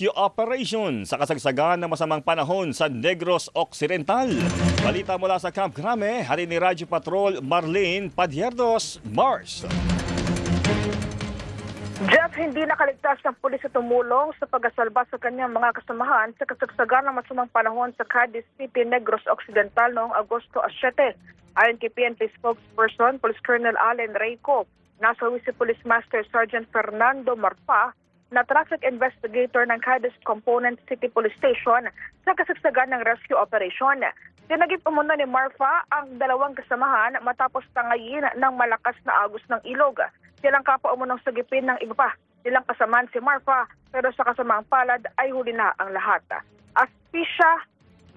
Operation sa kasagsagan ng masamang panahon sa Negros Occidental. Balita mula sa Camp Crame, hari ni Radyo Patrol Marlene Padiernos, Mars. Jeff, hindi nakaligtas ng pulis sa tumulong sa pag-asalba sa kanyang mga kasamahan sa kasagsagan ng masamang panahon sa Cadiz City, Negros Occidental noong Agosto 7. Ayon kay PNP spokesperson, Police Colonel Allen Reyco, nasa si Police Master Sergeant Fernando Marfa na traffic investigator ng Cadiz Component City Police Station sa kasagsagan ng rescue operation. Tinagip umano ni Marfa ang dalawang kasamahan matapos tangayin ng malakas na agos ng ilog. Silang kapwa umunong sagipin ng iba pa. Silang kasamaan si Marfa pero sa kasamaang palad ay huli na ang lahat. Asphyxia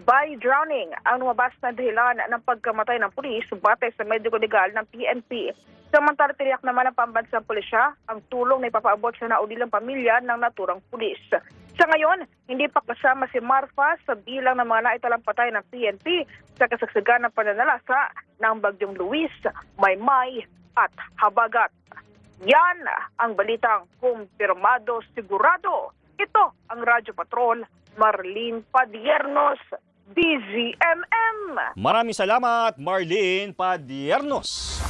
by drowning ang lumabas na dahilan ng pagkamatay ng pulis batay sa mediko legal ng PNP. Samantala tiniyak naman ng pambansang pulisya ang tulong na ipapaabot sa naulilang pamilya ng naturang pulis. Sa ngayon, hindi pa kasama si Marfa sa bilang ng mga naitalang patay ng PNP sa kasagsagan ng pananalasa ng Bagyong Luis, Maymay at Habagat. Yan ang balitang kumpirmado sigurado. Ito ang Radyo Patrol, Marlene Padiernos, DZMM. Maraming salamat, Marlene Padiernos.